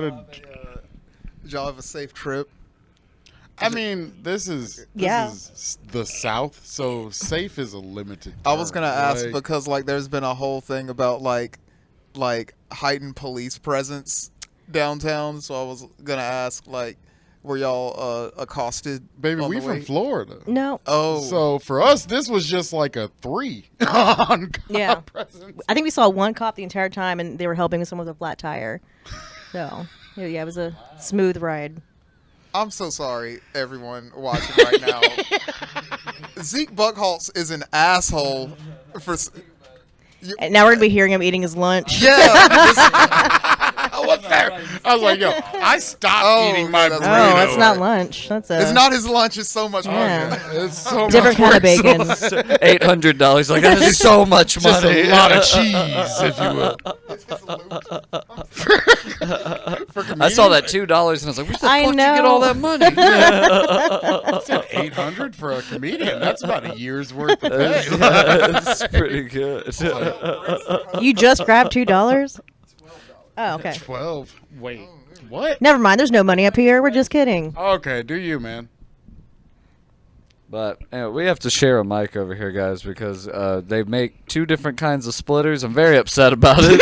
Did y'all have a safe trip? I mean, this is the South, so safe is a limited term. I was gonna ask because like there's been a whole thing about like heightened police presence downtown, so I was gonna ask like, were y'all accosted? Baby, we from Florida. No. Oh. So for us, this was just like a 3 on cop presence. I think we saw one cop the entire time, and they were helping someone with a flat tire. So yeah, it was a smooth ride. I'm so sorry, everyone watching right now. Zeke Buckholz is an asshole for. And now we're gonna be hearing him eating his lunch. Yeah. What's there? I was like, yo, I stopped eating my burrito. Oh, that's not lunch. That's It's not his lunch. It's so much money. It's so different much kind of bacon. $800. Like that's so much Just money. a lot of cheese, if you will. I saw that $2 and I was like, where the fuck did you get all that money? I said 800 for a comedian. That's about a year's worth of pay. That's pretty good. You just grabbed $2? Oh, okay. 12. Wait, what? Never mind. There's no money up here. We're just kidding. Okay, do you, man? But anyway, we have to share a mic over here, guys, because they make 2 different kinds of splitters. I'm very upset about it.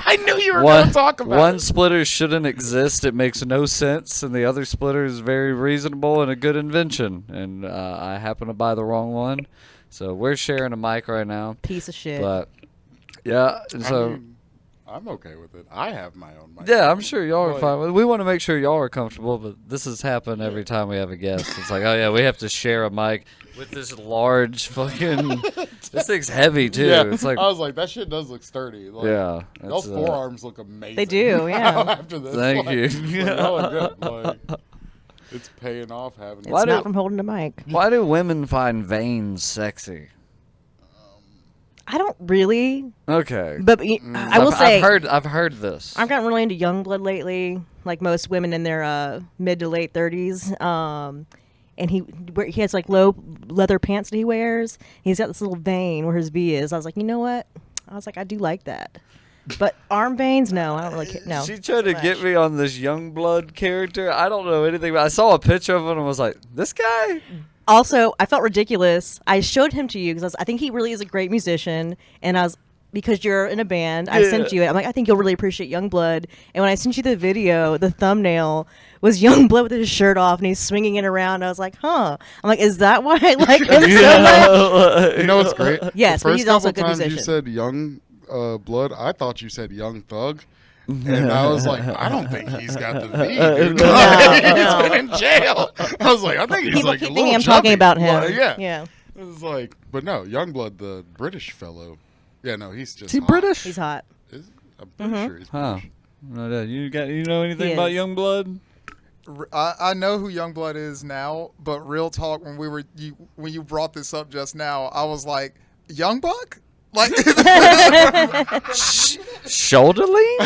I knew you were going to talk about One it. splitter shouldn't exist. It makes no sense. And the other splitter is very reasonable and a good invention. And I happen to buy the wrong one. So we're sharing a mic right now. Piece of shit. But, yeah, so... I'm okay with it. I have my own mic. Yeah, I'm sure y'all are fine with it. We want to make sure y'all are comfortable, but this has happened every time we have a guest. It's like, oh, yeah, we have to share a mic with this large fucking... This thing's heavy, too. Yeah, it's like, I was like, that shit does look sturdy. Like, yeah. Those forearms look amazing. They do, yeah. After this, Thank you. Y'all are good. Like, it's paying off having It's not from holding a mic. Why do women find veins sexy? I don't really. Okay. But I will say... I've heard this. I've gotten really into Yungblud lately, like most women in their mid to late 30s. And he has like low leather pants that he wears. He's got this little vein where his V is. I was like, you know what? I was like, I do like that. But arm veins, no, I don't really care. No. She tried to get me on this Yungblud character. I don't know anything about. I saw a picture of him and was like, this guy? Also, I felt ridiculous. I showed him to you because I think he really is a great musician. And I was, because you're in a band, I sent you it. I'm like, I think you'll really appreciate Yungblud. And when I sent you the video, the thumbnail was Yungblud with his shirt off and he's swinging it around. I was like, huh. I'm like, is that why I like him so much? You know what's great? Yes, but he's also a good musician. musician. You said Young Blood. I thought you said Young Thug. And I was like, I don't think he's got the V, dude. He's been in jail. I was like, I think he's People like keep a thinking little I'm talking chubby. about him. Like, yeah. Yeah. It was like, but no, Youngblood, the British fellow. Yeah, no, he's just Is he hot. British? He's hot. I'm pretty sure he's Huh. British. No, you know anything He about is. Yungblud? I know who Yungblud is now, but real talk, when you brought this up just now, I was like, Young Buck? Like Shoulder lean?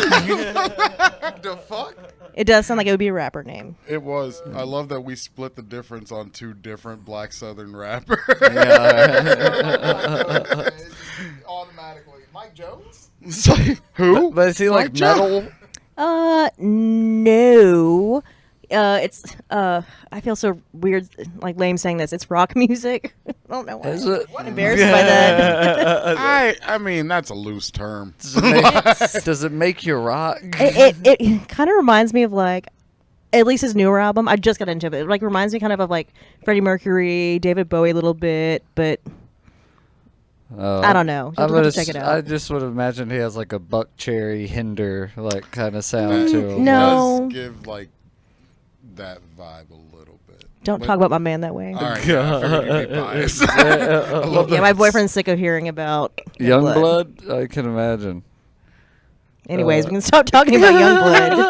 the fuck? It does sound like it would be a rapper name. It was. I love that we split the difference on 2 different black southern rappers. Automatically. Mike Jones? It's like, who? But is he like metal? No. It's I feel so weird, like lame saying this. It's rock music. I don't know why. Is it? I'm embarrassed by that. I mean, that's a loose term. Does it make you rock? It kind of reminds me of like, at least his newer album. I just got into it. It like reminds me kind of like Freddie Mercury, David Bowie a little bit, but I don't know. You'll have to check it out. I just would imagine he has like a Buck Cherry Hinder like kind of sound to him. No. Does give like that vibe a little bit. Don't talk about my man that way. All right, yeah, I figured you'd be biased. I love Yeah, that. my boyfriend's sick of hearing about Youngblood? I can imagine. Anyways, we can stop talking about Yungblud.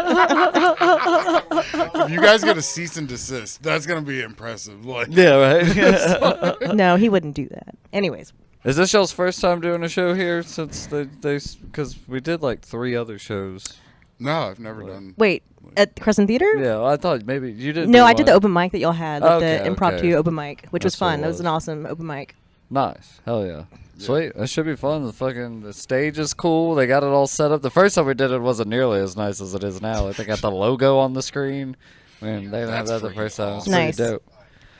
If you guys get a cease and desist, that's gonna be impressive. Like, Yeah, right. No, he wouldn't do that. Anyways. Is this y'all's first time doing a show here since they because we did like 3 other shows? no, I've never done. Wait, at Crescent Theater? Yeah, I thought maybe you did. No, I did the open mic that y'all had, like Okay, the impromptu okay. open mic, which That's was fun. what it That was was. an awesome open mic. Nice, hell yeah. Sweet. That should be fun. The stage is cool. They got it all set up. The first time we did it wasn't nearly as nice as it is now. Like, they got the logo on the screen. Man, they didn't have that the first time. It's Nice. pretty dope.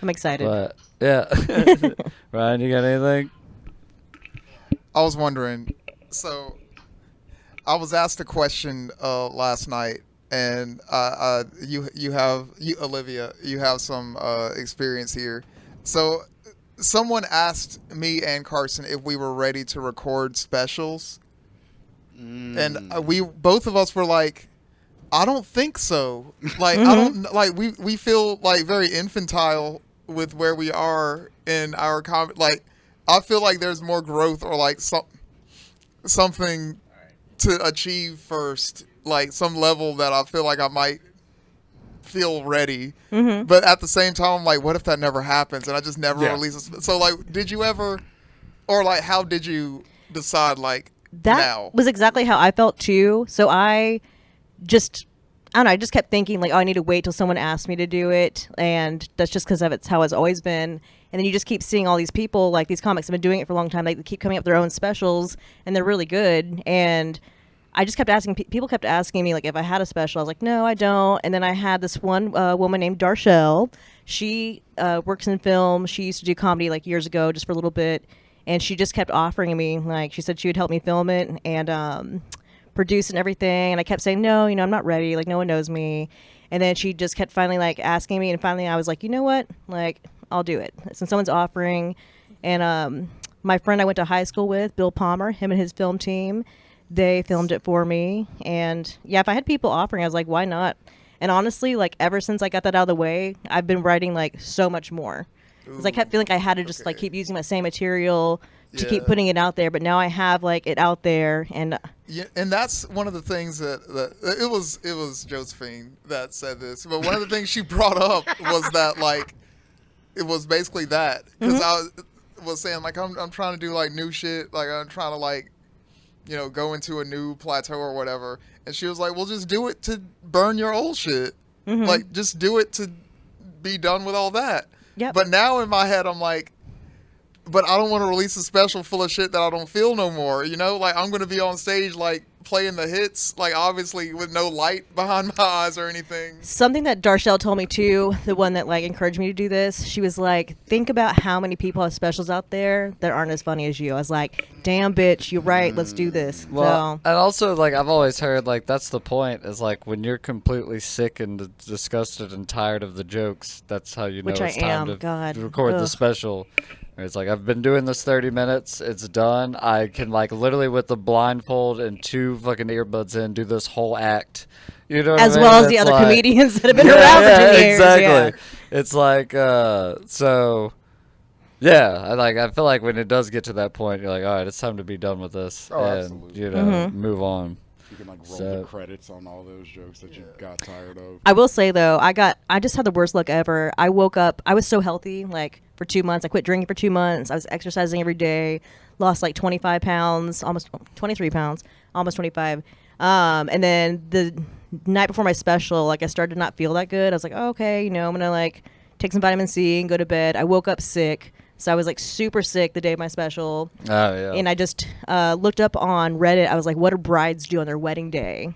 I'm excited. But yeah. Ryan, you got anything? I was wondering. So, I was asked a question last night, and Olivia, you have some experience here. So, someone asked me and Carson if we were ready to record specials, and we both of us were like, I don't think so. Like, I don't like we feel like very infantile with where we are in our like, I feel like there's more growth or like something to achieve first, like some level that I feel like I might feel ready. But at the same time, I'm like, what if that never happens and I just never release it? So like, did you ever, or like, how did you decide like that now? was exactly how I felt too. So I don't know, I just kept thinking like, oh, I need to wait till someone asks me to do it, and that's just because it's how it's always been. And then you just keep seeing all these people, like these comics have been doing it for a long time. They keep coming up with their own specials, and they're really good. And I just kept asking, people kept asking me like if I had a special. I was like, no, I don't. And then I had this one woman named Darshell. She works in film. She used to do comedy like years ago, just for a little bit. And she just kept offering me, like, she said she would help me film it and produce and everything. And I kept saying, no, I'm not ready. Like, no one knows me. And then she just kept finally like asking me. And finally I was like, you know what? Like, I'll do it. Since someone's offering. And my friend I went to high school with, Bill Palmer, him and his film team, they filmed it for me. And yeah, if I had people offering, I was like, why not? And honestly, like, ever since I got that out of the way, I've been writing like so much more. Because I kept feeling like I had to just like keep using my same material to keep putting it out there. But now I have like it out there. And Yeah, and that's one of the things that it was Josephine that said this. But one of the things she brought up was that like, it was basically that, because I was saying like, I'm trying to do like new shit, like I'm trying to like, go into a new plateau or whatever. And she was like, well, just do it to burn your old shit. Like, just do it to be done with all that. Yep. But now in my head, I'm like, but I don't want to release a special full of shit that I don't feel no more. Like, I'm going to be on stage, like, playing the hits, like, obviously with no light behind my eyes or anything. something that Darshell told me too, the one that like encouraged me to do this, she was like, think about how many people have specials out there that aren't as funny as you. I was like, damn bitch, you're right, let's do this. Well, and also, like, I've always heard, like, that's the point, is like, when you're completely sick and disgusted and tired of the jokes, that's how you know Which it's I time am, to God. record the Ugh. special. It's like, I've been doing this 30 minutes, it's done. I can, like, literally with the blindfold and 2 fucking earbuds in, do this whole act. You know what as I mean? well as the It's other like- comedians that have been around for 2 years. exactly. Yeah. It's like, so, yeah, I feel like when it does get to that point, you're like, all right, it's time to be done with this Oh, and, absolutely. move on. You can like roll So- the credits on all those jokes that you got tired of. I will say though, I just had the worst luck ever. I woke up, I was so healthy, like for 2 months. I quit drinking for 2 months. I was exercising every day, lost like 25 pounds, almost 23 pounds, almost 25. And then the night before my special, like I started to not feel that good. I was like, oh, okay, I'm gonna like take some vitamin C and go to bed. I woke up sick. So I was like super sick the day of my special. Oh, yeah. And I just looked up on Reddit. I was like, what do brides do on their wedding day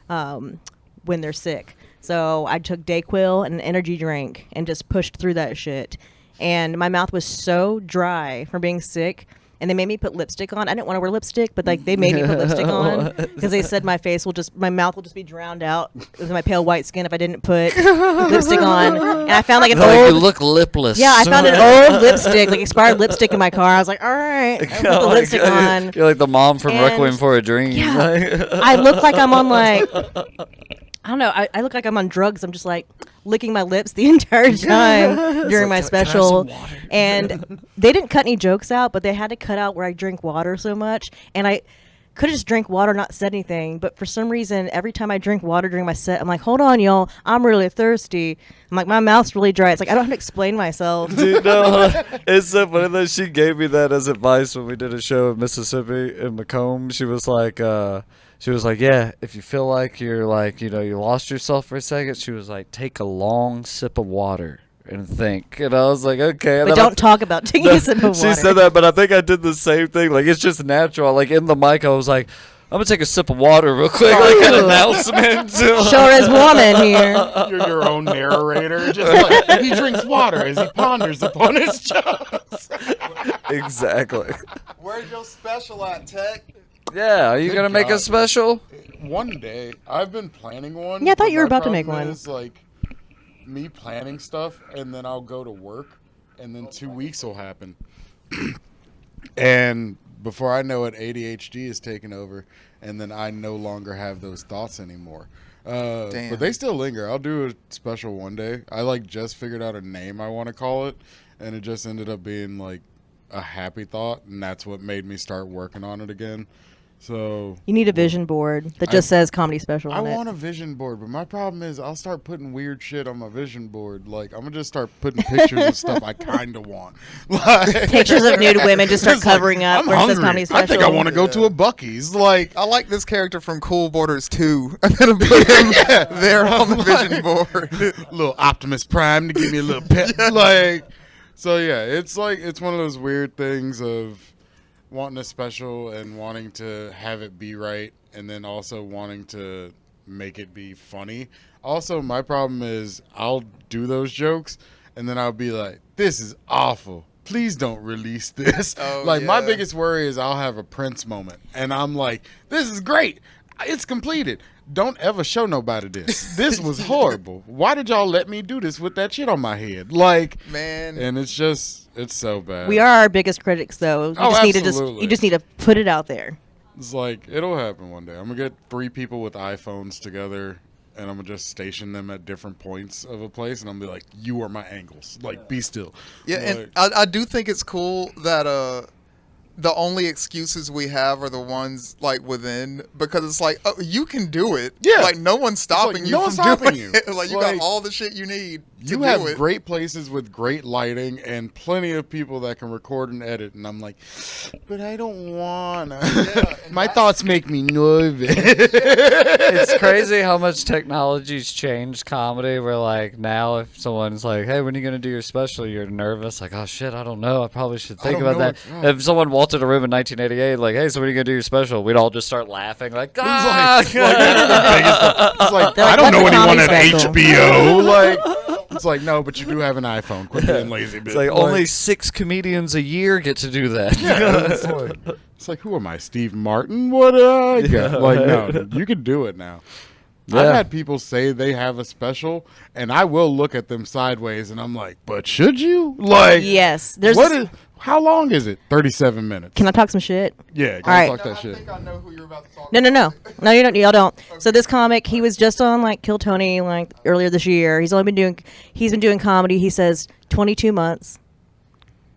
when they're sick? So I took Dayquil and an energy drink and just pushed through that shit. And my mouth was so dry from being sick. And they made me put lipstick on. I didn't want to wear lipstick, but like they made me put lipstick on because they said my mouth will just be drowned out with my pale white skin if I didn't put lipstick on. And I found like an Like, old, you look lipless. yeah, I found an old lipstick, like expired lipstick in my car. I was like, all right, I'll put the Oh my lipstick God, on. You're like the mom from And- Requiem for a Dream. Yeah. Like- I look like I'm on like, I don't know. I look like I'm on drugs. I'm just like licking my lips the entire time during my like, "Can I have special. some water?" And they didn't cut any jokes out, but they had to cut out where I drink water so much. And I could have just drank water, not said anything. But for some reason, every time I drink water during my set, I'm like, hold on, y'all. I'm really thirsty. I'm like, my mouth's really dry. It's like, I don't have to explain myself. Dude, no, it's so funny that she gave me that as advice when we did a show in Mississippi in Macomb. She was like, yeah, if you feel like you're like, you lost yourself for a second, she was like, take a long sip of water and think. And I was like, okay. And But then don't talk about taking a sip of water. She said that, but I think I did the same thing. Like, it's just natural. Like, in the mic, I was like, I'm going to take a sip of water real quick, like an announcement. Sure as woman here. You're your own narrator. Just like, he drinks water as he ponders upon his jokes. Exactly. Where's your special at, Tekk? Yeah, are you Good going to make a God. special? One day. I've been planning one. Yeah, I thought but you were my about to make problem one. Is, like, me planning stuff, and then I'll go to work, and then 2 weeks will happen. And before I know it, ADHD is taking over, and then I no longer have those thoughts anymore. Damn. But they still linger. I'll do a special one day. I like just figured out a name I want to call it, and it just ended up being like a happy thought, and that's what made me start working on it again. So You need a vision board that just says comedy special I on it. want a vision board, but my problem is I'll start putting weird shit on my vision board. Like, I'm going to just start putting pictures of stuff I kind of want. Like, Pictures of nude women just start it's like, covering up I'm where it says hungry. comedy special. I think I want to go to a Buc-ee's. Like, I like this character from Cool Borders 2. I'm going to put him there on the vision board. little Optimus Prime to give me a little pet. Like, so yeah, it's like, it's one of those weird things of wanting a special and wanting to have it be right, and then also wanting to make it be funny. Also, my problem is I'll do those jokes and then I'll be like, this is awful, please don't release this. My yeah. biggest worry is I'll have a Prince moment and I'm like, this is great, it's completed, don't ever show nobody this was horrible, why did y'all let me do this with that shit on my head? Like, Man. and it's just, it's so bad. We are our biggest critics, though. You Oh, just need absolutely. you just need to put it out there. It's like, it'll happen one day. I'm going to get 3 people with iPhones together, and I'm going to just station them at different points of a place, and I'm going to be like, you are my angles. Like, be still. Yeah, Like, and I do think it's cool that the only excuses we have are the ones like within, because it's like, oh, you can do it. Yeah. Like no one's stopping like, you no from one's stopping doing you. it. Like you Like, got all the shit you need to you do have it. great places with great lighting and plenty of people that can record and edit, and I'm like, but I don't want to. Yeah, and My that's- thoughts make me nervous. It's crazy how much technology's changed comedy. Where like now, if someone's like, "Hey, when are you gonna do your special?" You're nervous, like, "Oh shit, I don't know. I probably should think don't about know that." what- If someone walked in a room in 1988, like, "Hey, so when are you gonna do your special?" We'd all just start laughing, like, "Ah!" It's like, They're I like, don't know "What's a anyone at comedy special?" HBO. Like, it's like, no, but you do have an iPhone. Quit being lazy, bitch. It's like only 6 comedians a year get to do that. Yeah, it's like, who am I, Steve Martin? What do I got? Like, no, you can do it now. Yeah. I've had people say they have a special, and I will look at them sideways, and I'm like, but should you? Like, Yes, there's. what is? How long is it? 37 minutes. Can I talk some shit? Yeah, can All I right. talk No, that I shit? think I know who you're about to talk No, about. no, you don't. Y'all don't. So this comic, he was just on like Kill Tony like earlier this year. He's been doing comedy. He says 22 months.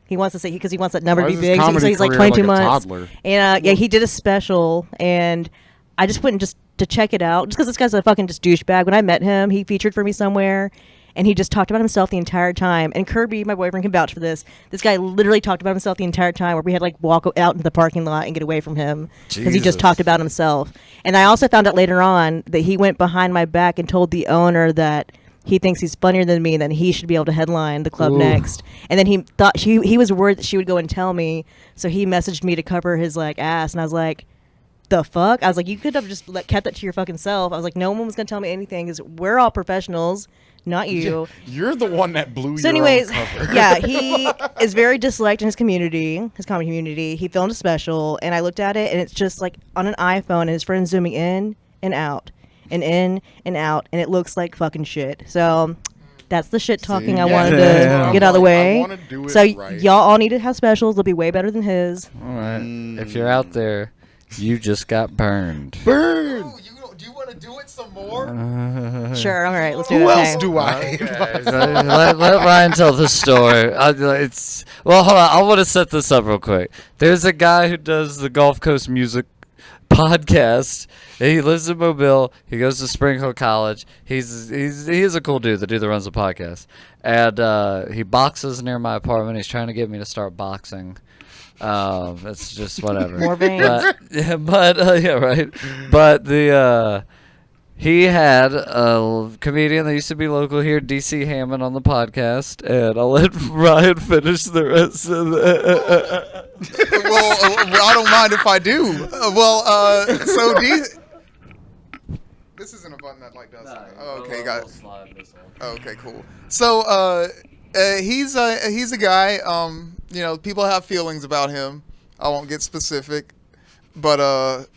He wants to say because he wants that number Why to is be his big. So comedy he's like career 22 like a months. toddler? And yeah, he did a special, and I just went just to check it out, just because this guy's a fucking just douchebag. When I met him, he featured for me somewhere, and he just talked about himself the entire time. And Kirby, my boyfriend, can vouch for this. This guy literally talked about himself the entire time, where we had to, like walk out into the parking lot and get away from him because he Jesus. just talked about himself. And I also found out later on that he went behind my back and told the owner that he thinks he's funnier than me, then he should be able to headline the club Ooh. next. And then he thought he was worried that she would go and tell me, so he messaged me to cover his like ass, and I was like, the fuck? I was like, you could have just kept that to your fucking self. I was like, no one was gonna tell me anything because we're all professionals, not you. You're the one that blew So your anyways, own cover. yeah, he is very disliked in his community, his comedy community. He filmed a special, and I looked at it, and it's just like on an iPhone, and his friend's zooming in and out, and in and out, and it looks like fucking shit. So that's the shit talking I yeah, wanted that's to what I'm get out of the like, I way. wanna do it So right. y'all all need to have specials. They'll be way better than his. All right. If you're out there, you just got burned. Burn. Ooh, do you want to do it some more? Sure, all right, let's do it. Who Okay. else do I? Okay, so let Ryan tell the story. Well, hold on. I want to set this up real quick. There's a guy who does the Gulf Coast Music podcast. He lives in Mobile. He goes to Spring Hill College. He is a cool dude, the dude that runs the podcast. And he boxes near my apartment. He's trying to get me to start boxing. It's just whatever. More veins. But, yeah, right. But he had a comedian that used to be local here, DC Hammond, on the podcast, and I'll let Ryan finish the rest of it. Well, I don't mind if I do. This isn't a button that does something. Oh, okay, got it. Okay, cool. So he's a guy. People have feelings about him. I won't get specific, but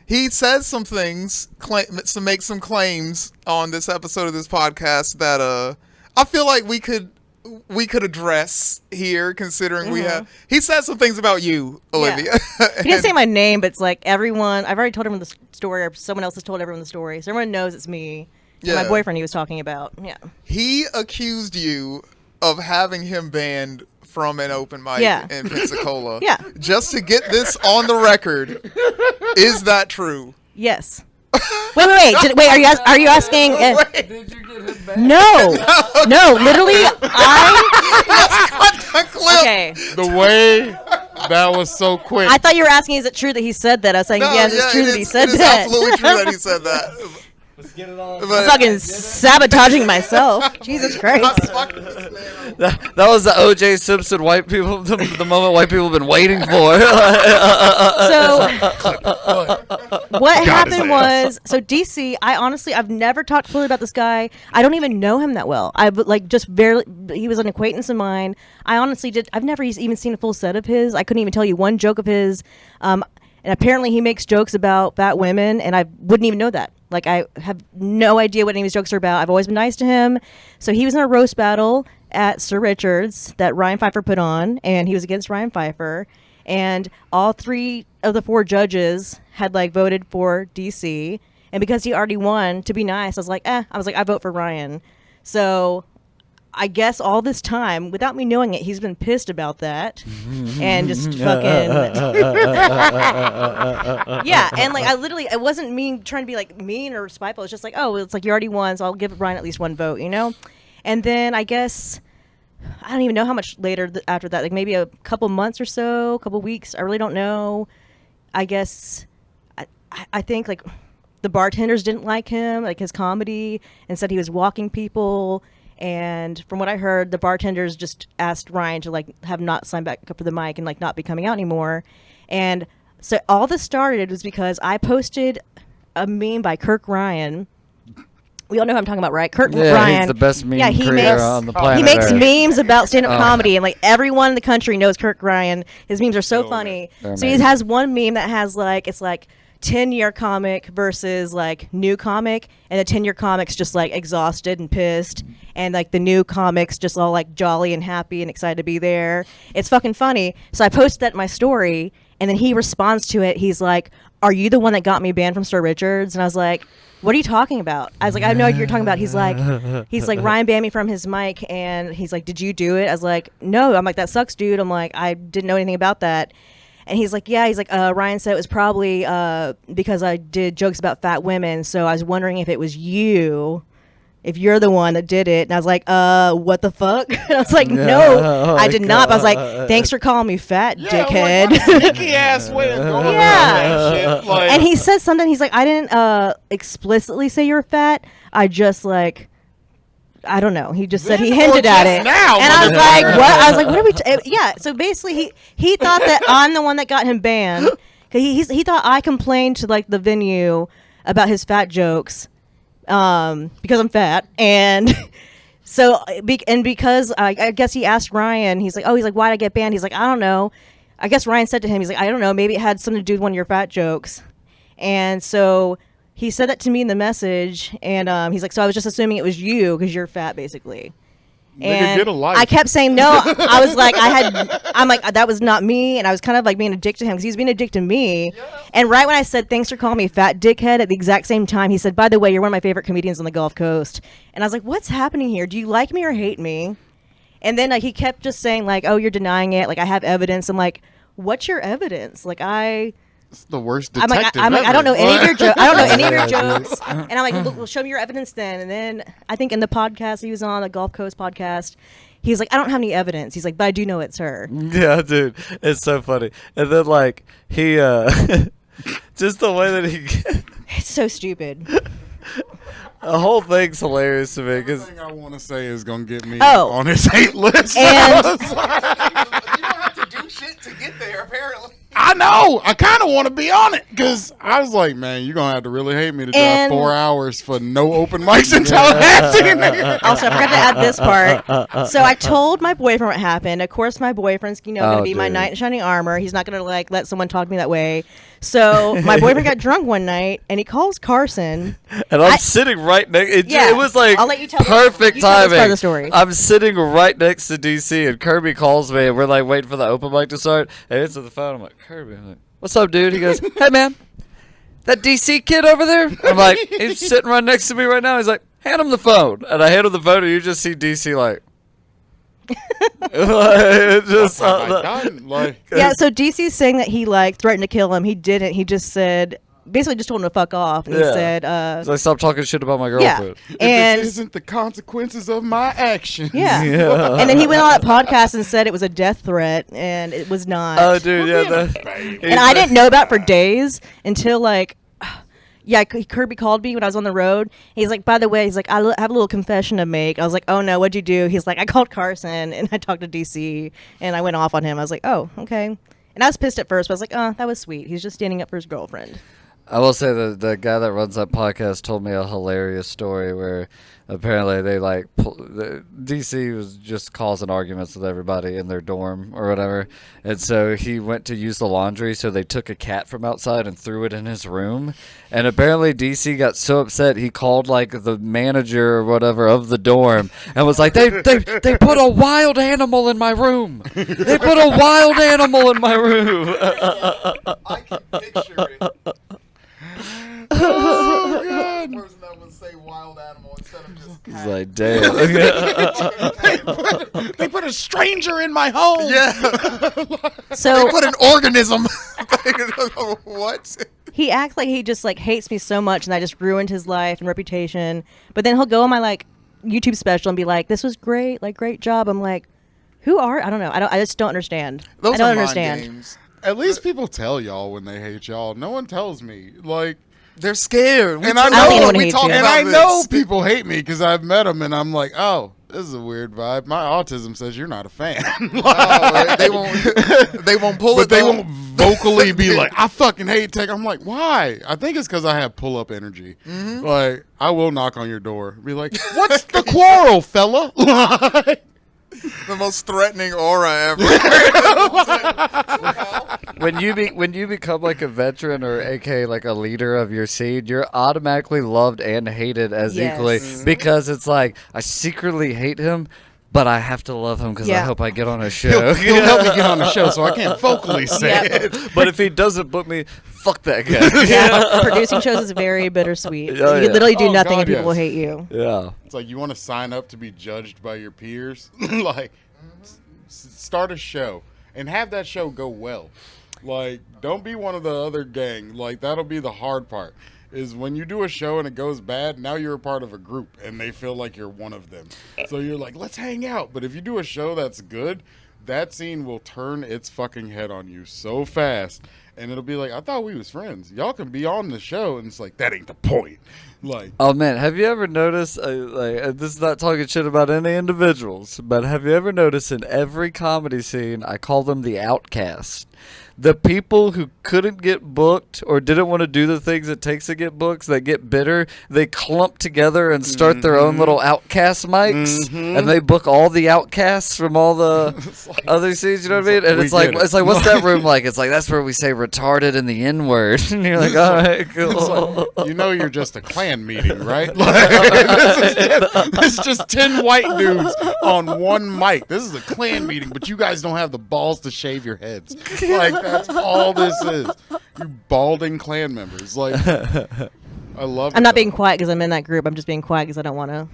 he says some things to make some claims on this episode of this podcast that I feel like we could address here, considering we have. He said some things about you, Olivia. Yeah. He didn't say my name, but it's like everyone. I've already told everyone the story, or someone else has told everyone the story, so everyone knows it's me. Yeah. My boyfriend he was talking about. Yeah. He accused you of having him banned from an open mic in Pensacola. Yeah. Just to get this on the record, is that true? Yes. Wait. Are you asking? Did you get him back? No. Literally, Let's cut that clip. Okay. The way that was so quick. I thought you were asking, is it true that he said that? I was saying, yes, it's true that he said that. It is absolutely true that he said that. Let's get it on. I'm fucking sabotaging myself. Jesus Christ. That was the O.J. Simpson white people, the moment white people have been waiting for. So what happened was, DC, I've never talked fully about this guy. I don't even know him that well. I just barely, he was an acquaintance of mine. I've never even seen a full set of his. I couldn't even tell you one joke of his. And apparently he makes jokes about fat women, and I wouldn't even know that. Like, I have no idea what any of his jokes are about. I've always been nice to him. So he was in a roast battle at Sir Richard's that Ryan Pfeiffer put on, and he was against Ryan Pfeiffer. And all 3 of the 4 judges had, voted for DC. And because he already won, to be nice, I was like, I vote for Ryan. So I guess all this time, without me knowing it, he's been pissed about that. And just fucking... yeah, and I wasn't trying to be mean or spiteful. It's just it's you already won, so I'll give Ryan at least one vote, And then I guess, I don't even know how much later after that, maybe a couple months or so, a couple weeks, I really don't know. I guess, I think the bartenders didn't like him, his comedy, and said he was walking people. And from what I heard, the bartenders just asked Ryan to have not sign back up for the mic and not be coming out anymore. And so all this started was because I posted a meme by Kirk Ryan. We all know who I'm talking about, right? Kirk Ryan. He's the best meme he creator makes, on the planet. He makes memes about stand-up comedy, and everyone in the country knows Kirk Ryan. His memes are so funny. So he has one meme that has it's 10-year comic versus new comic, and the 10-year comic's just exhausted and pissed, and the new comic's just all jolly and happy and excited to be there. It's fucking funny. So I posted that in my story, and then he responds to it. He's like, "Are you the one that got me banned from Sir Richard's?" And I was like, "What are you talking about?" I was like, "I have no idea what you're talking about." He's like, Ryan banned me from his mic, and he's like, "Did you do it?" I was like, "No." I'm like, "That sucks, dude." I'm like, "I didn't know anything about that." And he's like, yeah, Ryan said it was probably because I did jokes about fat women, so I was wondering if it was you, if you're the one that did it. And I was like, what the fuck? And I was like, no, I did not. But I was like, thanks for calling me fat, dickhead. Sneaky ass way of going that shit. And he said something, he's like, I didn't explicitly say you're fat. I just I don't know. He just said he hinted at it. Now, and I was like, what? I was like, what are we... yeah, so basically he thought that I'm the one that got him banned. He thought I complained to the venue about his fat jokes because I'm fat. And so, because I guess he asked Ryan, he's like, why'd I get banned? He's like, I don't know. I guess Ryan said to him, he's like, I don't know. Maybe it had something to do with one of your fat jokes. And so... he said that to me in the message, and he's like, so I was just assuming it was you because you're fat, basically. And get a life. I kept saying no. I was like, I'm like, that was not me, and I was kind of being a dick to him because he was being a dick to me. Yeah. And right when I said, thanks for calling me fat dickhead, at the exact same time, he said, by the way, you're one of my favorite comedians on the Gulf Coast. And I was like, what's happening here? Do you like me or hate me? And then he kept just saying oh, you're denying it. I have evidence. I'm like, what's your evidence? It's the worst detective I'm like, ever. I don't know any of your jokes. I don't know any of your jokes. And I'm like, well, show me your evidence then. And then I think in the podcast he was on, the Gulf Coast podcast, he was like, I don't have any evidence. He's like, but I do know it's her. Yeah, dude, it's so funny. And then he, just the way that he, it's so stupid. The whole thing's hilarious to me because Everything I want to say is gonna get me Oh. on his hate list. And- You don't have to do shit to get there, apparently. I know. I kind of want to be on it because I was like, man, you're gonna have to really hate me to drive And- 4 hours for no open mics in Tallahassee. nigga. Also, I forgot to add this part. So I told my boyfriend what happened. Of course, my boyfriend's gonna be my dude. knight in shining armor. He's not gonna let someone talk to me that way. So my boyfriend got drunk one night, and he calls Carson. and I'm sitting right next. Yeah, It was like I'll let you tell perfect you tell this timing. part of the story. I'm sitting right next to DC, and Kirby calls me, and we're like waiting for the open mic to start. And I answer the phone. I'm like, Kirby, I'm like, what's up, dude? He goes, hey man, that DC kid over there. I'm like, he's sitting right next to me right now. He's like, hand him the phone, and I hand him the phone, and you just see DC like. Just Oh my God, like, Yeah, so DC's saying that he threatened to kill him. He didn't. He just said basically just told him to fuck off, and he Yeah. said, So I stopped talking shit about my yeah, girlfriend. and this isn't the consequences of my actions. yeah. Yeah. And then he went on that podcast and said it was a death threat, and it was not. Oh, dude, yeah. And I didn't know about it for days until Kirby called me when I was on the road. He's like, by the way, he's like, I have a little confession to make. I was like, oh no, what'd you do? He's like, I called Carson and I talked to DC and I went off on him. I was like, oh, okay. And I was pissed at first, but I was like, oh, that was sweet. He's just standing up for his girlfriend. I will say that the guy that runs that podcast told me a hilarious story where apparently they DC was just causing arguments with everybody in their dorm or whatever, and so he went to use the laundry, so they took a cat from outside and threw it in his room, and apparently DC got so upset he called like the manager or whatever of the dorm and was like, they put a wild animal in my room. They put a wild animal in my room. I can picture it. Oh, God. The person that would say wild animal instead of just cat. He's like, damn. They put a stranger in my home. Yeah. So They put an organism. What? he acts like he just hates me so much and I just ruined his life and reputation. But then he'll go on my YouTube special and be like, this was great, great job. I'm like, I don't know. I just don't understand. Those I don't are mind understand. games. At least people tell y'all when they hate y'all. No one tells me. They're scared. And I I don't think know, anyone we hates talk you. and about I know this. people hate me because I've met them, and I'm like, oh, this is a weird vibe. My autism says you're not a fan. Oh, they won't. They won't pull But it. they though. won't vocally be like, I fucking hate Tekk. I'm like, why? I think it's because I have pull up energy. Like, I will knock on your door, be like, what's the quarrel, fella? Like, The most threatening aura ever. when you become like a veteran or aka like a leader of your scene, you're automatically loved and hated as Yes. equally because it's like I secretly hate him, but I have to love him because I Yeah. hope I get on a show. he'll help me get on the show, so I can't vocally say Yeah. it. But if he doesn't book me, fuck that guy. Yeah, producing shows is very bittersweet. Oh, You yeah. literally do Oh, nothing God, and people will yes. hate you. Yeah. It's like, you want to sign up to be judged by your peers? Like, start a show and have that show go well. Like, don't be one of the other gang. Like, that'll be the hard part. Is when you do a show and it goes bad, now you're a part of a group and they feel like you're one of them. So you're like, let's hang out. But if you do a show that's good, that scene will turn its fucking head on you so fast. And it'll be like, I thought we was friends. Y'all can be on the show. And it's like, that ain't the point. Like, Oh man, have you ever noticed? This is not talking shit about any individuals, but have you ever noticed in every comedy scene, I call them the outcasts. The people who couldn't get booked or didn't want to do the things it takes to get books, that get bitter, they clump together and start their own little outcast mics, and they book all the outcasts from all the other scenes. You know what I mean? And We it's like, get it. it's like, what's that room like? It's like that's where we say retarded and the N word, and you're like, all right, cool. you know you're just a Klan meeting, right? Like, this is just 10 white dudes on one mic. This is a Klan meeting, but you guys don't have the balls to shave your heads. Like, that's all this is. You balding Klan members. Like, I love it. I'm not though. being quiet because I'm in that group. I'm just being quiet because I don't want to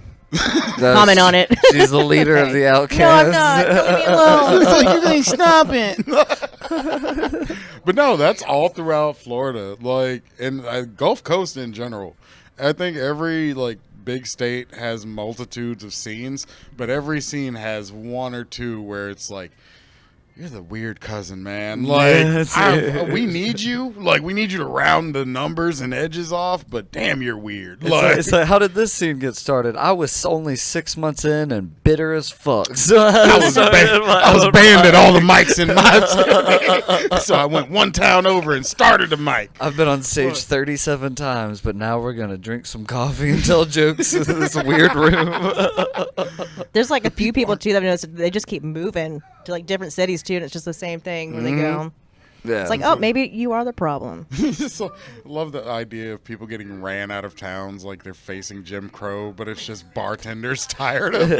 comment on it. She's the leader of the No, I'm outcasts. not. Don't leave me alone. It's like, you ain't stopping. But no, that's all throughout Florida. Like, and Gulf Coast in general. I think every, big state has multitudes of scenes, but every scene has one or two where it's like, You're the weird cousin, man. Like, Yeah, we need you. Like, we need you to round the numbers and edges off, but damn, you're weird. It's like, how did this scene get started? I was only 6 months in and bitter as fuck. So I was banned at all the mics in my so I went one town over and started a mic. I've been on stage 37 times, but now we're going to drink some coffee and tell jokes in this weird room. There's like a few people too that I've noticed they just keep moving to like different cities too, and it's just the same thing where they go. Yeah. It's like, oh, maybe you are the problem. So, love the idea of people getting ran out of towns like they're facing Jim Crow, but it's just bartenders tired of it.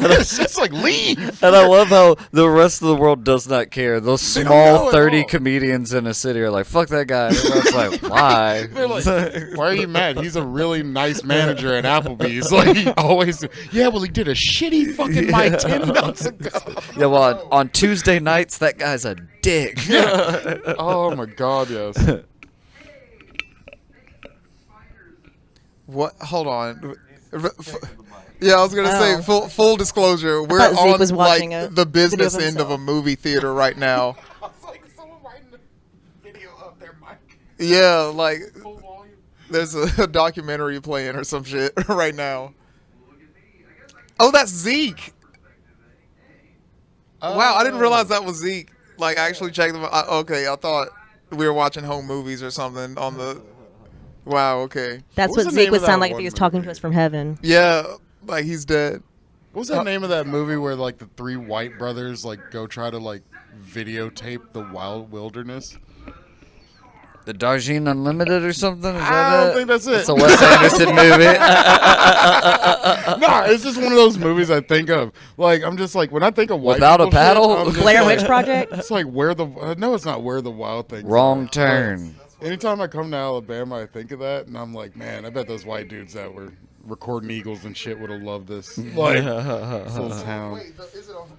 It's just like, leave. And I love how the rest of the world does not care. Those They don't know small at 30 all. comedians in a city are like, fuck that guy. And everyone's like, why? They're like, why are you mad? He's a really nice manager at Applebee's. Like, he always, yeah, well, he did a shitty fucking mic 10 months ago. Yeah, well, on Tuesday nights, that guy's a dick. Oh my God, yes. What? Hold on. Yeah, I was gonna say full disclosure. We're thought Zeke on was watching like a the video business of end of a himself. movie theater right now. I was like, someone writing the video of their mic Yeah, like full volume. there's a documentary playing or some shit right now. Oh, that's Zeke. Wow, I didn't realize that was Zeke. Like, I actually checked them. Okay, I thought we were watching home movies or something on the. Wow. Okay. That's What was what the Zeke name would of sound that like if one he was talking movie? to us from heaven. Yeah, like he's dead. What was the name of that movie where like the three white brothers like go try to like videotape the wild wilderness? The Darjeeling Unlimited or something? Is I that don't it? think that's it. It's a Wes Anderson movie. Nah, it's just one of those movies I think of. Like, I'm just like, when I think of white Without a people shit, paddle? I'm just Blair like- Witch Project. It's like where the no, it's not where the wild things. Wrong Are. turn. Anytime I come to Alabama, I think of that, and I'm like, man, I bet those white dudes that were recording Eagles and shit would have loved this. Like, this little town. Wait,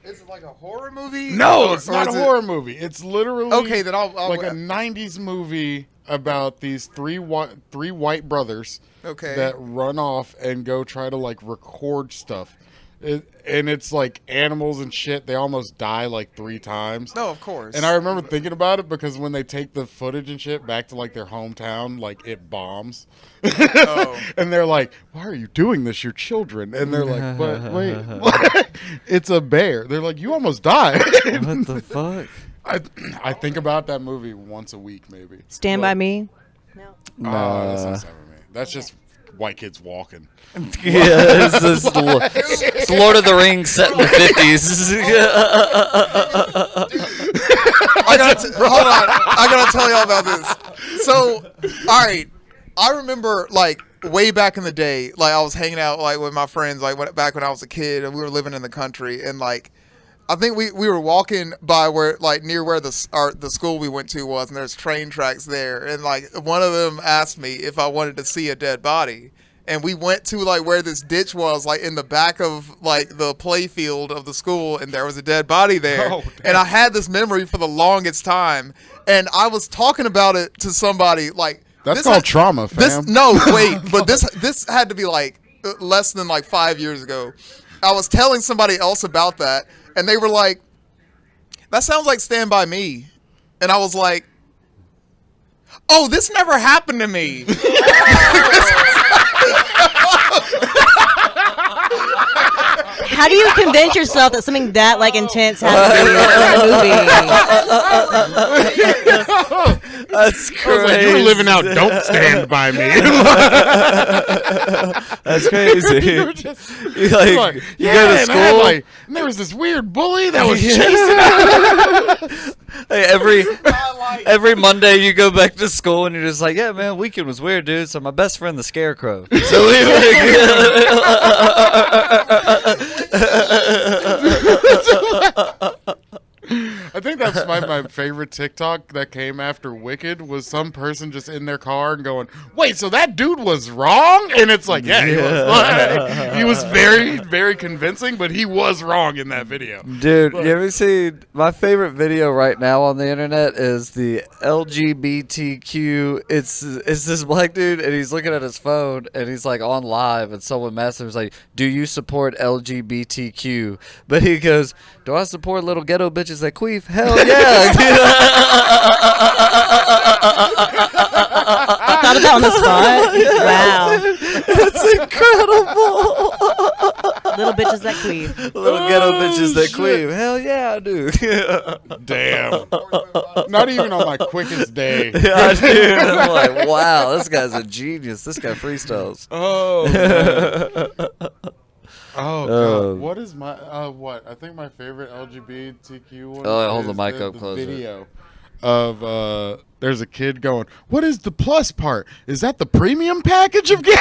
is it like a horror movie? No, it's Or not a is it- horror movie. It's literally Okay, then I'll like a '90s movie about these three white brothers Okay. that run off and go try to like record stuff. And it's like animals and shit. They almost die like 3 times. No, of course. And I remember thinking about it because when they take the footage and shit back to like their hometown, like it bombs. Oh. And they're like, "Why are you doing this? Your children." And they're like, "But wait, it's a bear." They're like, "You almost died." What the fuck? I think about that movie once a week, maybe. Stand by Me. Oh, that's Nah. not Stand By Me. That's just white kids walking. Yeah, it's Lord of the Rings set in the 50s. Hold on. I gotta tell y'all about this. So, all right. I remember like way back in the day, like I was hanging out like with my friends, like back when I was a kid, and we were living in the country, and like I think we were walking by where like near where the school we went to was, and there's train tracks there, and like one of them asked me if I wanted to see a dead body. And we went to like where this ditch was, like in the back of like the play field of the school, and there was a dead body there. Oh, damn. And I had this memory for the longest time, and I was talking about it to somebody like That's this called had- trauma, fam. This no wait, but this had to be like less than like 5 years ago. I was telling somebody else about that, and they were like, "That sounds like Stand By Me," and I was like, "Oh, this never happened to me." How do you convince yourself that something that like intense happened in a movie? That's I was crazy. like, "You're living out. Don't stand by me." That's crazy. You were just- You like, like, you yeah, go to and I had, school. like, and there was this weird bully that was Yeah. chasing us. Hey, every Monday you go back to school and you're just like, yeah, man, weekend was weird, dude. So my best friend, the Scarecrow. So we I think that's my favorite TikTok that came after Wicked was some person just in their car and going, "Wait, so that dude was wrong?" And it's like, yeah, he was. Like, he was very, very convincing, but he was wrong in that video. Dude, you ever seen my favorite video right now on the internet is the LGBTQ. It's this black dude and he's looking at his phone and he's like on live and someone messaged him like, "Do you support LGBTQ?" But he goes, "Do I support little ghetto bitches that queef? Hell yeah!" I thought of that on the spot. Wow. It's incredible. Little bitches that queef. Little ghetto bitches that queef. Hell yeah, I do. Damn. Not even on my quickest day. Yeah, dude. I'm like, wow, this guy's a genius. This guy freestyles. Oh, man. Oh, God. What is my, what? I think my favorite LGBTQ one hold the is mic up closer. Video of, there's a kid going, "What is the plus part? Is that the premium package of gas?"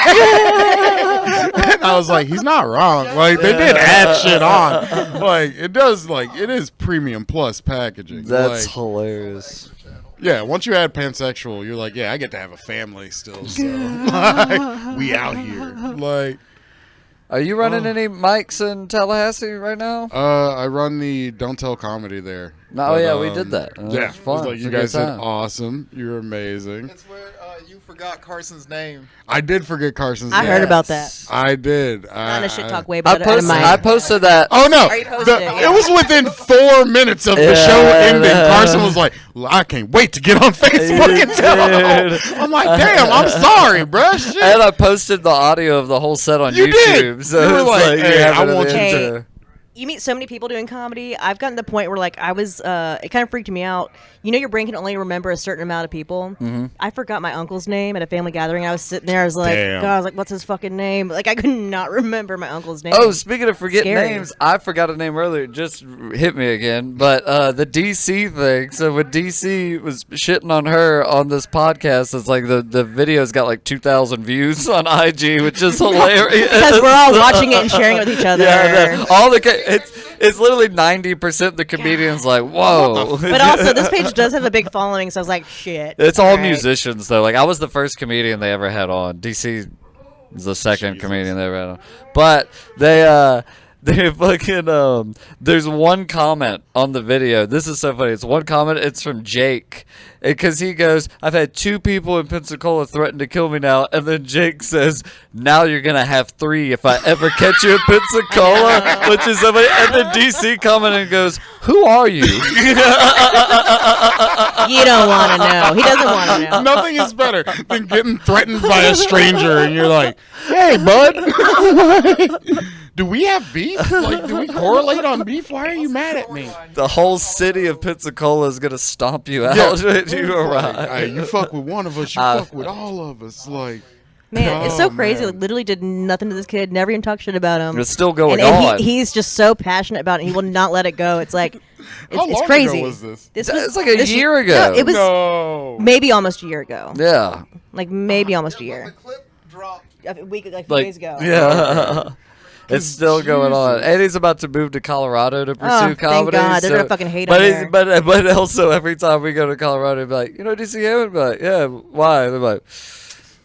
And I was like, he's not wrong. Like, they did add shit on. Like, it does, like, it is premium plus packaging. That's like, hilarious. yeah, once you add pansexual, you're like, yeah, I get to have a family still. So, like, we out here. Like, Are you running any mics in Tallahassee right now? I run the Don't Tell comedy there. No, But, yeah, we did that. Yeah, It's fun. It was like, It's you a good guys did time. awesome. You're amazing. It's where you forgot Carson's name. I did forget Carson's I name. heard about that. I did. Not a shit talk I- way, I but at a posted, mic. I posted that. Oh no! Or you posted it, yeah. It was within 4 minutes of the Yeah, show ending. yeah. Carson was like, "I can't wait to get on Facebook and tell them." Dude. I'm like, "Damn, I'm sorry, bruh." Shit. And I posted the audio of the whole set on You YouTube. did. So You were it's like, "Hey, have I it at want the you end to- of the- You meet so many people doing comedy. I've gotten to the point where, like, I was, it kind of freaked me out. You know, your brain can only remember a certain amount of people. Mm-hmm. I forgot my uncle's name at a family gathering. I was sitting there. I was like, Damn. God, I was like, what's his fucking name? Like, I could not remember my uncle's name. Oh, speaking of forgetting Scary. names, I forgot a name earlier. It just hit me again. But the DC thing. So when DC was shitting on her on this podcast, it's like the video's got like 2,000 views on IG, which is hilarious. Because we're all watching it and sharing it with each other. Yeah, all the it's literally 90% the comedians like, whoa. But also, this page does have a big following, so I was like, shit. It's all right. musicians though. Like I was the first comedian they ever had on. DC is the second comedian they ever had on. But they fucking there's one comment on the video. This is so funny. It's one comment. It's from Jake. Because he goes, "I've had 2 people in Pensacola threaten to kill me now." And then Jake says, "Now you're going to have 3 if I ever catch you in Pensacola." Which is somebody. And then DC commented and goes, "Who are you?" You don't want to know. He doesn't want to know. Nothing is better than getting threatened by a stranger, and you're like, "Hey, bud, do we have beef? Like, do we correlate on beef? Why are you mad at me?" The whole city of Pensacola is going to stomp you out Yeah. when you arrive. Like, "Hey, you fuck with one of us, you fuck with all of us." Like, Man, it's so oh, crazy. man. Like, literally did nothing to this kid. Never even talked shit about him. It's still going and on. he's just so passionate about it. He will not let it go. It's like, How it's long crazy. ago was this? was It's like a this year ago. No, it was No. maybe almost a year ago. Yeah. Like maybe almost a The year. clip dropped. A week, like a few Like, days ago. yeah. It's still going on. Jesus. And he's about to move to Colorado to pursue thank comedy. God. They're gonna fucking hate but on he's- there. but also every time we go to Colorado, he'd be like, "You know DC Hammond?" Be like, "Yeah, why?" They're like,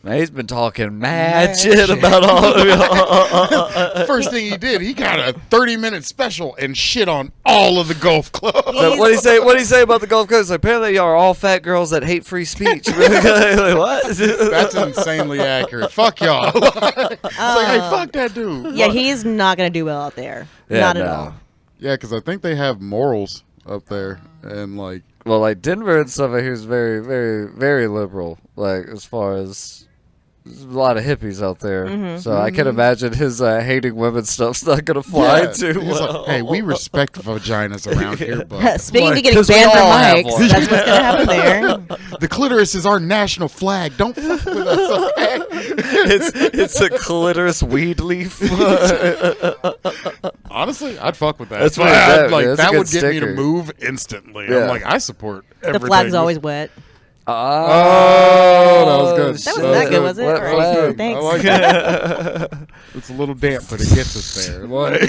"Man, he's been talking mad shit about all of y'all." First thing he did, he got a 30-minute special and shit on all of the golf clubs. So what do you say? What do you say about the Gulf Coast? Apparently, y'all are all fat girls that hate free speech. Like, what? That's insanely accurate. Fuck y'all. It's like, hey, fuck that dude. Yeah, he's not gonna do well out there. Yeah, not at no. all. Yeah, because I think they have morals up there, and like, Well, like Denver and stuff, he was very, very, very liberal. Like as far as there's a lot of hippies out there, so I can imagine his hating women stuff's not gonna fly yeah, too he's well. like, hey, we respect vaginas around here, but Speaking Like, of getting 'cause we banned from all have mics, one. that's what's gonna happen there. the clitoris is our national flag. Don't fuck with us, okay? it's a clitoris weed leaf. Honestly, I'd fuck with that. That's Like, pretty I'd- dope, like dude. That's a that good would get me sticker. to move instantly. Yeah. I'm like, I support everything. The flag's always wet. Oh, that was good. That wasn't that good, was it? What All right, flag? thanks. I like that. It's a little damp, but it gets us there. Like,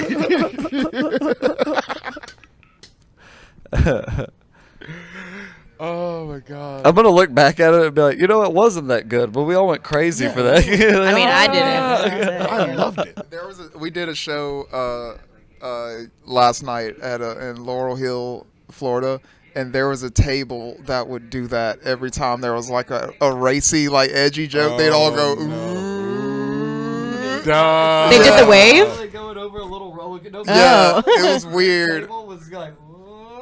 Oh my god. I'm gonna look back at it and be like, you know, it wasn't that good, but we all went crazy for that. I mean, I didn't. I loved it. We did a show last night in Laurel Hill, Florida, and there was a table that would do that every time there was like a racy, like edgy joke. They'd all go, ooh. Duh. They did the wave? Like going over a little roller. Yeah, it was weird.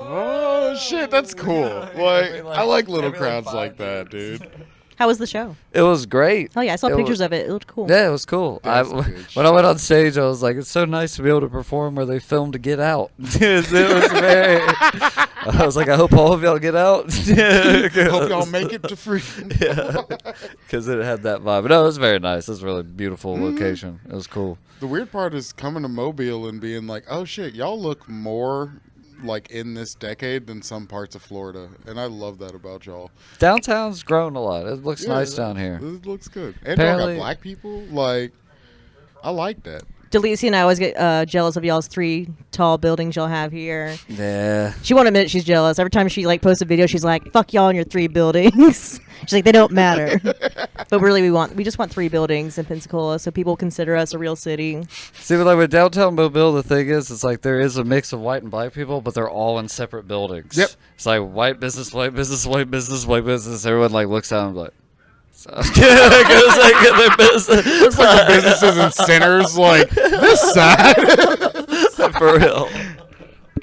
Oh shit, that's cool. Like I like little crowds like that, dude. How was the show? It was great. Oh yeah, I saw pictures of it. It looked cool. Yeah, it was cool. When I went on stage, I was like, it's so nice to be able to perform where they filmed to Get Out. it was very. I was like, I hope all of y'all get out. Hope y'all make it to freedom. Yeah, because it had that vibe. But no, it was very nice. It was a really beautiful location. It was cool. The weird part is coming to Mobile and being like, oh shit, y'all look more like in this decade than some parts of Florida, and I love that about y'all. Downtown's grown a lot. It looks nice down here. It looks good. And y'all got black people. Like, I like that. Delisi and I always get jealous of y'all's 3 tall buildings y'all have here. Yeah. She won't admit she's jealous. Every time she like posts a video, she's like, "Fuck y'all and your 3 buildings." She's like, "They don't matter." But really, we just want 3 buildings in Pensacola, so people consider us a real city. See, but like with downtown Mobile, the thing is, it's like there is a mix of white and black people, but they're all in separate buildings. Yep. It's like white business, white business, white business, white business. Everyone like looks down and like. So, Looks like the businesses and centers like this side. For real.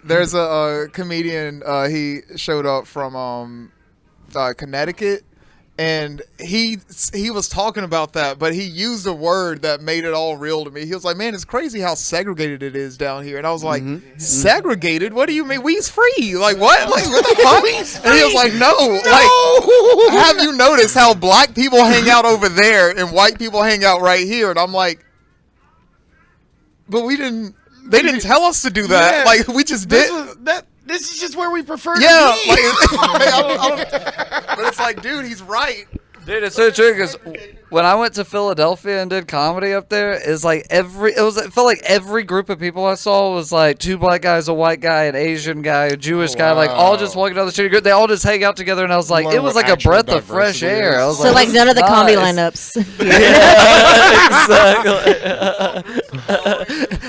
There's a comedian. He showed up from Connecticut, and he was talking about that, but he used a word that made it all real to me. He was like, "Man, it's crazy how segregated it is down here." And I was like, "Segregated? What do you mean? We's free? Like what? Like what the fuck?" And he was like, "No, like have you noticed how black people hang out over there and white people hang out right here?" And I'm like, "But we didn't. They didn't tell us to do that. Yeah. Like we just did." This is just where we prefer to Yeah, be. like, but it's like, dude, he's right. Dude, it's so true because when I went to Philadelphia and did comedy up there, it's like it felt like every group of people I saw was like 2 black guys, a white guy, an Asian guy, a Jewish guy, like all just walking down the street. They all just hang out together, and I was like, it was like a breath of fresh air. I was so like none of the comedy lineups. Yeah, exactly.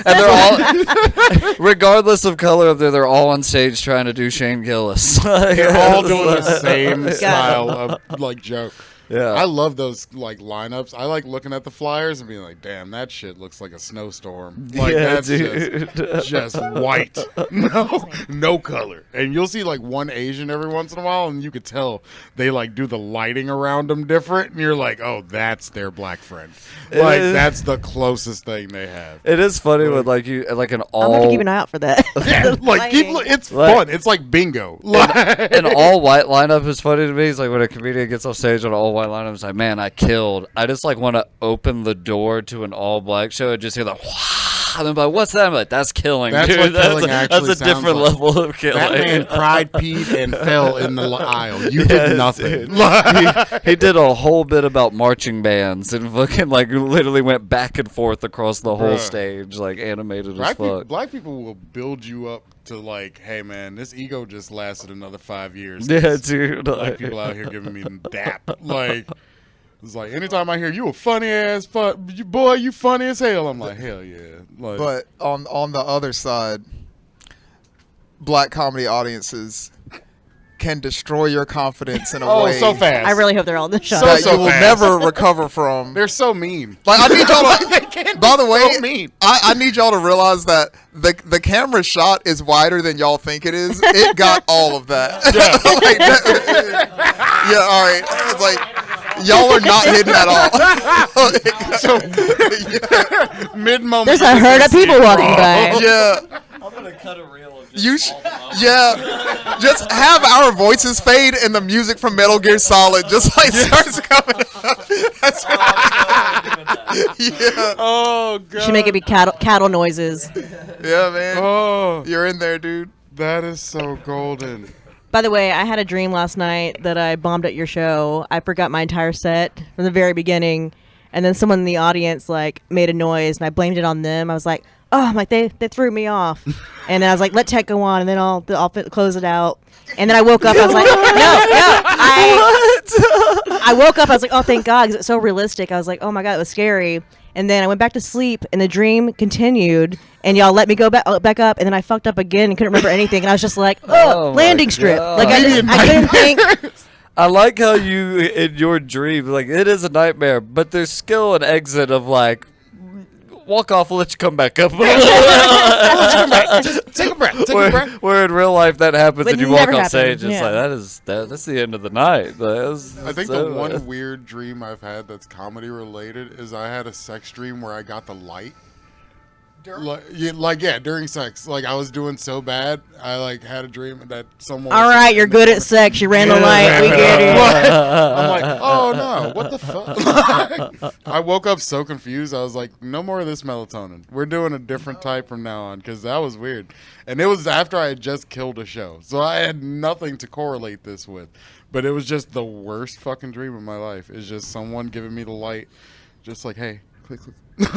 And they're all, regardless of color, they're all on stage trying to do Shane Gillis. They're all doing the same style of like joke. Yeah. I love those like lineups. I like looking at the flyers and being like, damn, that shit looks like a snowstorm. Like that's just white. No color. And you'll see like one Asian every once in a while, and you could tell they like do the lighting around them different, and you're like, oh, that's their black friend. Like that's the closest thing they have. It is funny with like you like an all. I'm gonna keep an eye out for that. Yeah, like it's fun. It's like bingo. An all white lineup is funny to me. It's like when a comedian gets off stage on an all white lineup, it's like, man, I killed. I just like want to open the door to an all black show and just hear the and I'm like, what's that? I'm like, that's killing. That's dude. what killing actually That's a different sounds like. level of killing. That man cried, peed, and fell in the aisle. You did nothing. He did a whole bit about marching bands and fucking like literally went back and forth across the whole stage, like animated as fuck. Black people will build you up to like, hey man, this ego just lasted another 5 years. Yeah, dude. Black people out here giving me dap. Like, it's like anytime I hear you a funny ass boy, you funny as hell. I'm like, hell yeah. Like, But on the other side, black comedy audiences can destroy your confidence in a way so fast. I really hope they're all in the shot. that So you will fast. never recover from. They're so mean. Like I need y'all to. They can By be the way, so mean. I need y'all to realize that the camera shot is wider than y'all think it is. It got all of that. Yeah, all right. It's like y'all are not hidden at all. So mid moment, There's a herd of people walking by. Yeah. I'm gonna cut a reel of just have our voices fade and the music from Metal Gear Solid just like starts coming up. That's yeah. Oh god. Should make it be cattle noises. Yeah, man. Oh, You're in there, dude. that is so golden. By the way, I had a dream last night that I bombed at your show. I forgot my entire set from the very beginning, and then someone in the audience like made a noise, and I blamed it on them. I was like, "Oh, I'm like they threw me off," and then I was like, "Let Tekk go on, and then I'll close it out." And then I woke up. I was like, I woke up. I was like, oh, thank God, because it's so realistic. I was like, oh my God, it was scary. And then I went back to sleep, and the dream continued. And y'all let me go back up, and then I fucked up again and couldn't remember anything. And I was just like, oh landing strip. Like I couldn't think. I like how you, in your dream, like, it is a nightmare, but there's still an exit of, like, walk off, we'll let you come back up. Just take a breath. Take a breath. Where in real life that happens But and you it walk never off stage, happened. it's like, that's the end of the night. I think the one weird dream I've had that's comedy related is I had a sex dream where I got the light. During sex. Like, I was doing so bad, I, like, had a dream that someone... All right, you're good at sex. You ran the light. We get it. I'm like, oh, no. What the fuck? I woke up so confused. I was like, no more of this melatonin. We're doing a different type from now on, because that was weird. And it was after I had just killed a show. So I had nothing to correlate this with. But it was just the worst fucking dream of my life. It's just someone giving me the light. Just like, hey, click.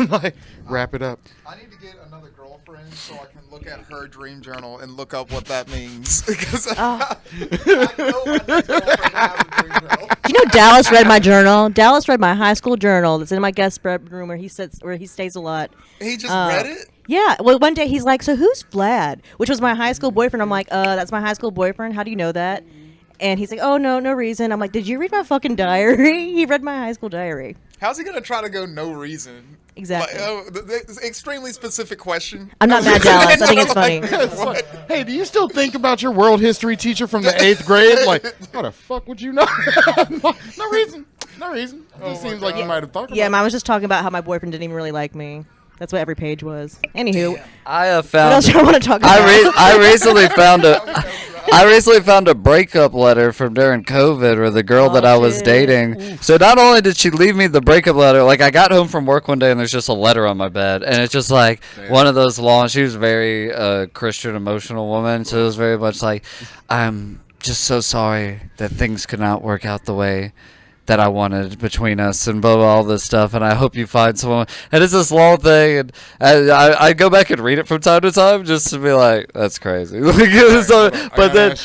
Like, wrap it up. I need to get another girlfriend so I can look at her dream journal and look up what that means. Because I know my next girlfriend has a dream journal. You know, Dallas read my journal. Dallas read my high school journal that's in my guest bedroom where he stays a lot. He just read it? Yeah. Well, one day he's like, so who's Vlad? Which was my high school boyfriend. I'm like, that's my high school boyfriend. How do you know that? And he's like, oh, no reason. I'm like, did you read my fucking diary? He read my high school diary. How's he going to try to go no reason? Exactly. Extremely specific question. I'm not mad, Dallas. I think it's funny. It's like, hey, do you still think about your world history teacher from the 8th grade? Like, how the fuck would you know? No reason. It just seems like you might have thought about Yeah, it. I was just talking about how my boyfriend didn't even really like me. That's what every page was. Anywho, I have what found... else do I want to talk about? I recently found a breakup letter from during COVID where the girl that I was shit. dating. So not only did she leave me the breakup letter, like I got home from work one day and there's just a letter on my bed, and it's just like one of those long. She was a very Christian, emotional woman, so it was very much like, I'm just so sorry that things could not work out the way that I wanted between us and blah, blah, all this stuff, and I hope you find someone. And it's this long thing, and I go back and read it from time to time just to be like, that's crazy. But then,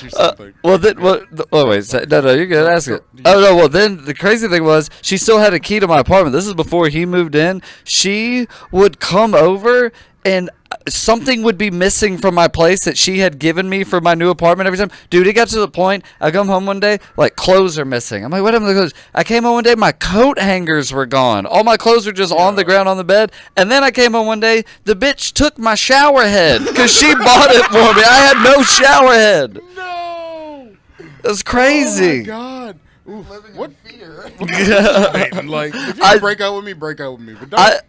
no, you're good, ask it. Oh, no, well, then the crazy thing was, she still had a key to my apartment. This is before he moved in. She would come over, and something would be missing from my place that she had given me for my new apartment every time. Dude, it got to the point, I come home one day, like, clothes are missing. I'm like, what happened to the clothes? I came home one day, my coat hangers were gone. All my clothes were just on the ground on the bed. And then I came home one day, the bitch took my shower head because she bought it for me. I had no shower head. No! It was crazy. Oh, my God. Living What? in fear. Like, if you break out with me, break out with me. But don't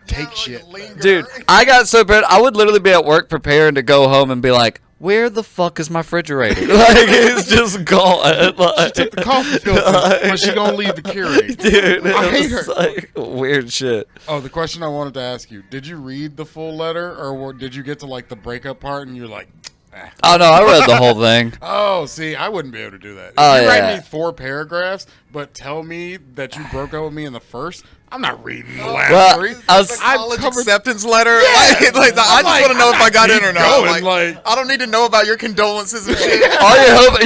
take shit. Dude, I got so bad. I would literally be at work preparing to go home and be like, where the fuck is my refrigerator? Like, it's just gone. Like, She took the coffee filter, but she gonna leave the Keurig. dude, I hate it was her. like weird shit. Oh, the question I wanted to ask you: did you read the full letter, or did you get to like the breakup part and you're like, Oh, no, I read the whole thing. oh, see, I wouldn't be able to do that. If Oh, you yeah. write me 4 paragraphs, but tell me that you broke up with me in the first, I'm not reading the last Well, 3. I was- Like college covered- acceptance letter. Yeah. Like, I just want to know if I got in or not. Going, like- I don't need to know about your condolences and shit.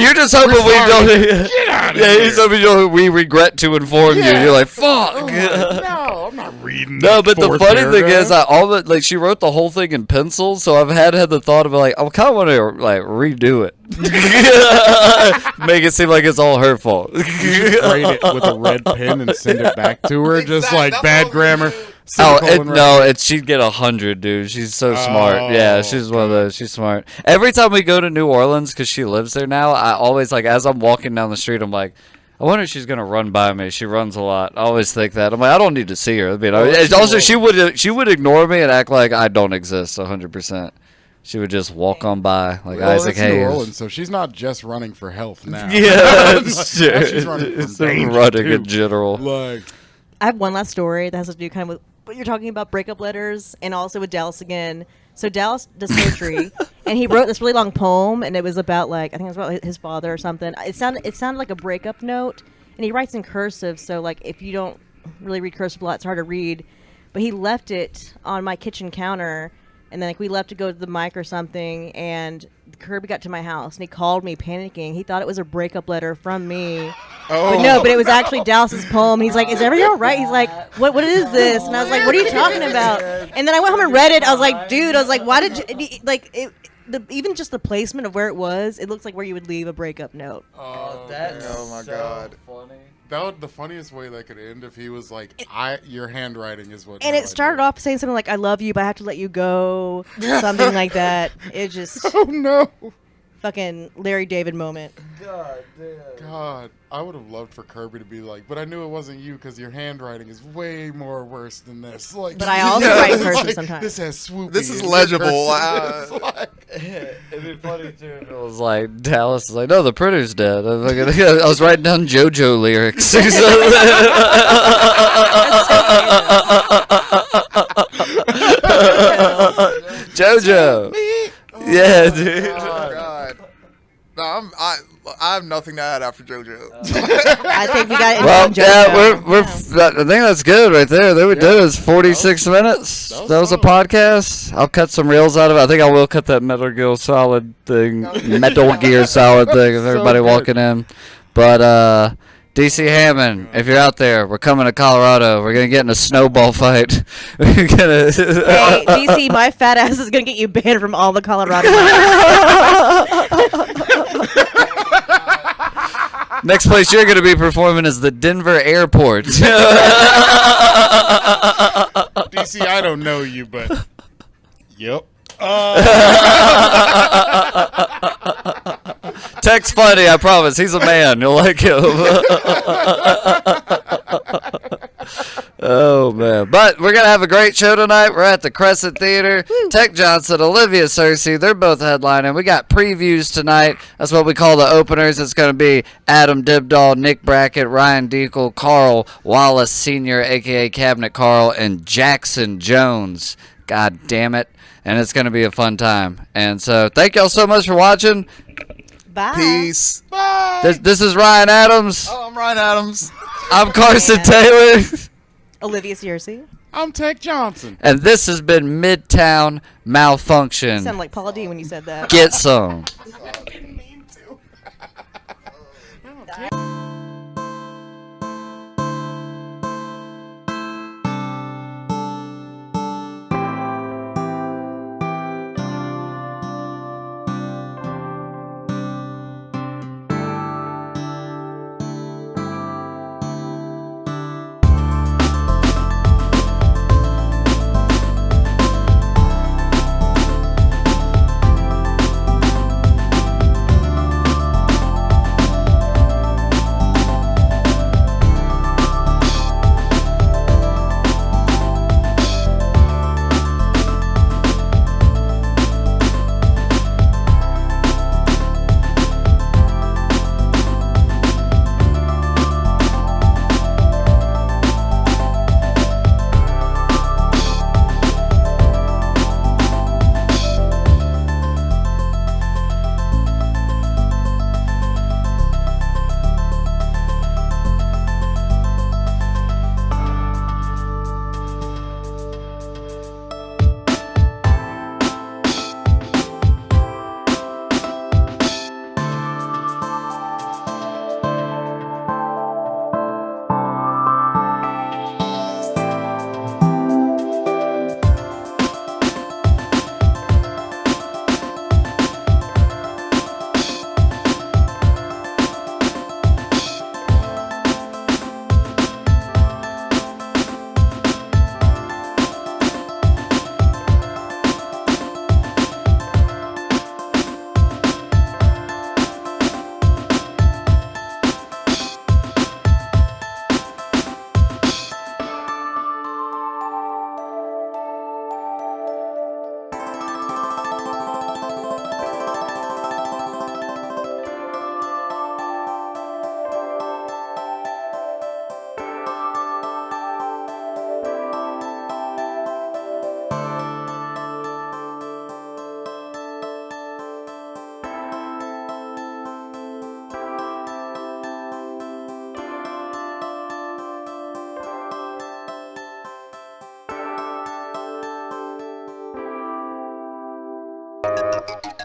You're just hoping we sorry. don't. Get out of Yeah, here. he's hoping we regret to inform you. Yeah. You're like, fuck. Oh, no, I'm not reading. No, but the 4 funny thing paragraphs. is, she wrote the whole thing in pencil, so I've had the thought of like, I kind of want to like redo it, make it seem like it's all her fault. You should write it with a red pen and send it back to her, just Exactly, like that's bad what grammar. She'd get 100, dude. She's so smart. Yeah, Oh, she's one of those. She's smart. Every time we go to New Orleans, because she lives there now, I always like, as I'm walking down the street, I'm like, I wonder if she's gonna run by me. She runs a lot. I always think that. I'm like, I don't need to see her. Also, she would ignore me and act like I don't exist 100%. She would just walk on by like Well, Isaac it's New Hayes. Orleans, so she's not just running for health now. Yeah, Now she's running from it's danger, running too. in general. Like, I have one last story that has to do kind of with what you're talking about, breakup letters, and also with Dallas again. So Dallas does poetry, and he wrote this really long poem, and it was about like, I think it was about his father or something. It sounded like a breakup note, and he writes in cursive, so like if you don't really read cursive a lot, it's hard to read. But he left it on my kitchen counter And then like we left to go to the mic or something, and Kirby got to my house and he called me panicking. He thought it was a breakup letter from me. Oh. But no, but it was actually Dallas's poem. He's like, "Is everything all right?" He's like, "What is this?" And I was like, "What are you talking about?" And then I went home and read it. I was like, "Dude," I was like, "Why did you like it?" Even just the placement of where it was, it looks like where you would leave a breakup note. Oh, Oh my God. Funny. that would the funniest way that could end if he was like, your handwriting is what. And it started off saying something like, "I love you, but I have to let you go," something like that. It just Oh no. fucking Larry David moment. God damn. God, I would have loved for Kirby to be like, but I knew it wasn't you because your handwriting is way more worse than this. Like, But I also write it's cursive like, sometimes. This has swoopy. This is and legible. cursive. It's like- It'd be funny too if it was like Dallas is like, no, the printer's dead. I was writing down JoJo lyrics. JoJo. Yeah, dude. Oh God. No, I have nothing to add after JoJo. I think we got Well, into yeah, I think that's good right there. There we did it. It's 46 minutes. That was a podcast. I'll cut some reels out of it. I think I will cut that Metal Gear Solid thing, Metal Gear Solid thing of everybody good. walking in. But DC Hammond, if you're out there, we're coming to Colorado. We're gonna get in a snowball fight. We're gonna. Hey, DC, my fat ass is gonna get you banned from all the Colorado. Next place you're gonna be performing is the Denver airport. DC, I don't know you, but yep. Tek's funny, I promise. He's a man. You'll like him. Oh, man. But we're going to have a great show tonight. We're at the Crescent Theater. Tekk Johnson, Olivia Searcy, they're both headlining. We got previews tonight. That's what we call the openers. It's going to be Adam Dibdahl, Nick Brackett, Ryan Deacle, Carl Wallace Sr., a.k.a. Cabinet Carl, and Jackson Jones. God damn it. And it's going to be a fun time. And so thank y'all so much for watching. Bye. Peace. This is Ryan Adams. Oh, I'm Ryan Adams. I'm Carson Yeah. Taylor. Olivia Searcy. I'm Tekk Johnson. And this has been Midtown Malfunction. You sound like Paula D when you said that. Get some. Bye.